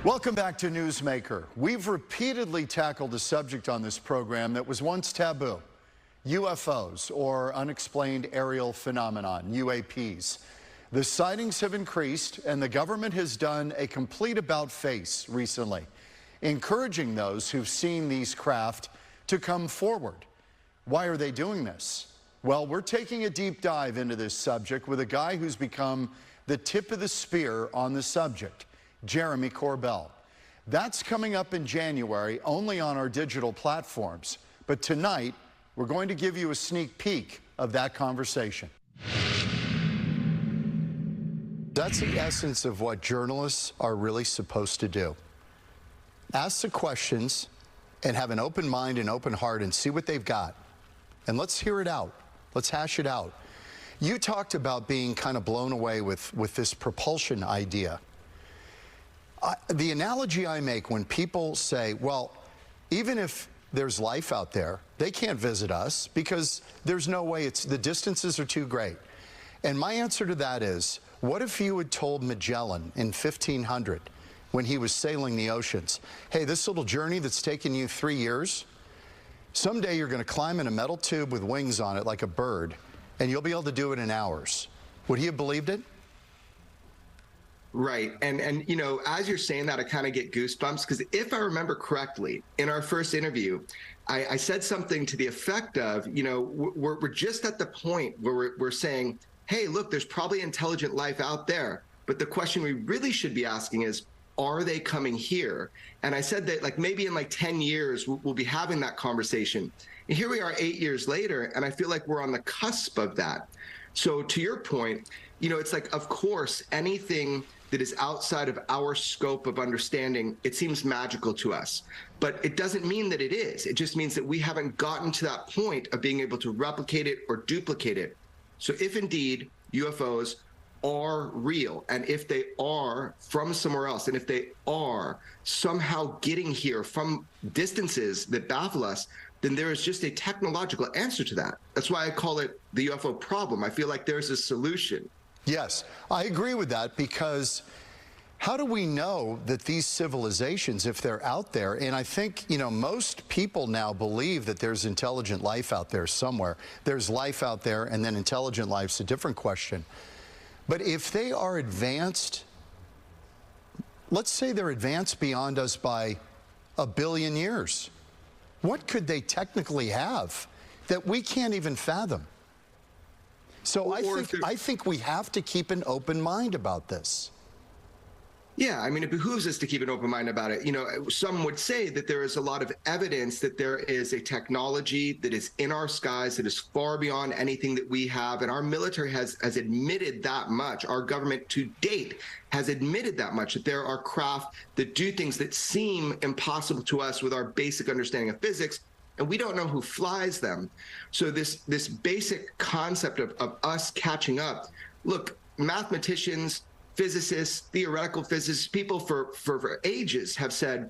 Welcome back to Newsmaker. We've repeatedly tackled a subject on this program that was once taboo: UFOs, or unexplained aerial phenomenon, UAPs. The sightings have increased, and the government has done a complete about-face recently, encouraging those who've seen these craft to come forward. Why are they doing this? Well, we're taking a deep dive into this subject with a guy who's become the tip of the spear on the subject, Jeremy Corbell. That's coming up in January, only on our digital platforms. But tonight, we're going to give you a sneak peek of that conversation. That's the essence of what journalists are really supposed to do. Ask the questions and have an open mind and open heart and see what they've got. And let's hear it out. Let's hash it out. You talked about being kind of blown away with this propulsion idea. The analogy I make when people say, well, even if there's life out there, they can't visit us because there's no way, the distances are too great. And my answer to that is, what if you had told Magellan in 1500, when he was sailing the oceans, hey, this little journey that's taken you 3 years, someday you're going to climb in a metal tube with wings on it like a bird, and you'll be able to do it in hours. Would he have believed it? Right. And you know, as you're saying that, I kind of get goosebumps, because if I remember correctly, in our first interview, I said something to the effect of, you know, we're just at the point where we're saying, hey, look, there's probably intelligent life out there. But the question we really should be asking is, are they coming here? And I said that, like, maybe in like 10 years, we'll be having that conversation. And here we are 8 years later, and I feel like we're on the cusp of that. So to your point, you know, it's like, of course, anything that is outside of our scope of understanding, it seems magical to us. But it doesn't mean that it is. It just means that we haven't gotten to that point of being able to replicate it or duplicate it. So if indeed UFOs are real, and if they are from somewhere else, and if they are somehow getting here from distances that baffle us, then there is just a technological answer to that. That's why I call it the UFO problem. I feel like there's a solution. Yes, I agree with that, because how do we know that these civilizations, if they're out there, and I think, you know, most people now believe that there's intelligent life out there somewhere. There's life out there, and then intelligent life's a different question. But if they are advanced, let's say they're advanced beyond us by 1 billion years, what could they technically have that we can't even fathom? So I think we have to keep an open mind about this. Yeah, I mean, it behooves us to keep an open mind about it. You know, some would say that there is a lot of evidence that there is a technology that is in our skies that is far beyond anything that we have. And our military has admitted that much. Our government to date has admitted that much, that there are craft that do things that seem impossible to us with our basic understanding of physics, and we don't know who flies them. So this basic concept of us catching up, look, mathematicians, physicists, theoretical physicists, people for ages have said,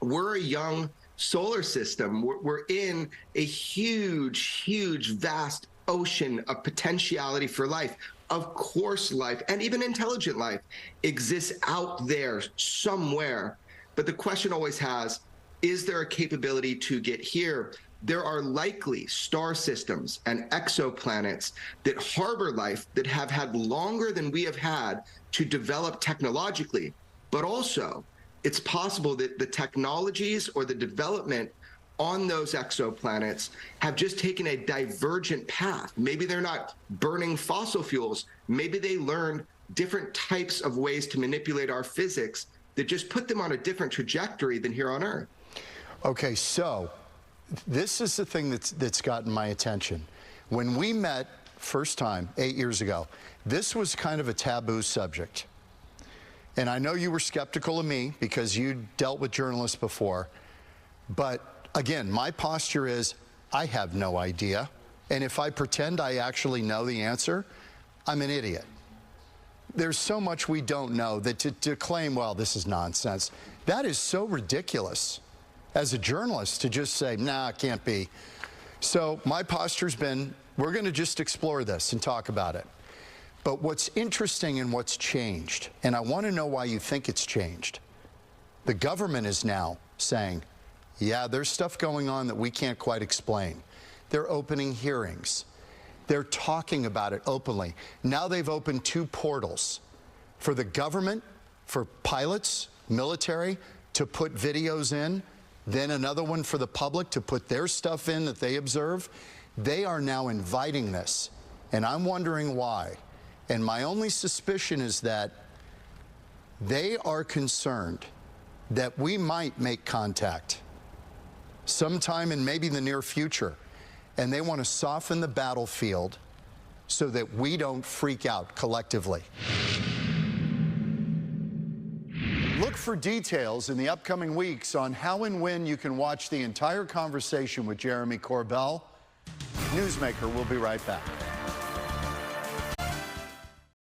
we're a young solar system. We're in a huge, vast ocean of potentiality for life. Of course, life, and even intelligent life, exists out there somewhere. But the question always has, is there a capability to get here? There are likely star systems and exoplanets that harbor life that have had longer than we have had to develop technologically. But also, it's possible that the technologies or the development on those exoplanets have just taken a divergent path. Maybe they're not burning fossil fuels. Maybe they learned different types of ways to manipulate our physics that just put them on a different trajectory than here on Earth. Okay, so this is the thing that's gotten my attention. When we met first time 8 years ago, this was kind of a taboo subject. And I know you were skeptical of me because you dealt with journalists before. But again, my posture is, I have no idea. And if I pretend I actually know the answer, I'm an idiot. There's so much we don't know that to claim, well, this is nonsense, that is so ridiculous. As a journalist, to just say, nah, it can't be. So my posture's been, we're going to just explore this and talk about it. But what's interesting and what's changed, and I want to know why you think it's changed, The government is now saying, yeah, there's stuff going on that we can't quite explain. They're opening hearings. They're talking about it openly. Now they've opened 2 portals for the government, for pilots, military, to put videos in, then another one for the public to put their stuff in that they observe. They are now inviting this, and I'm wondering why. And my only suspicion is that they are concerned that we might make contact sometime in maybe the near future, and they want to soften the battlefield so that we don't freak out collectively. Look for details in the upcoming weeks on how and when you can watch the entire conversation with Jeremy Corbell. Newsmaker will be right back.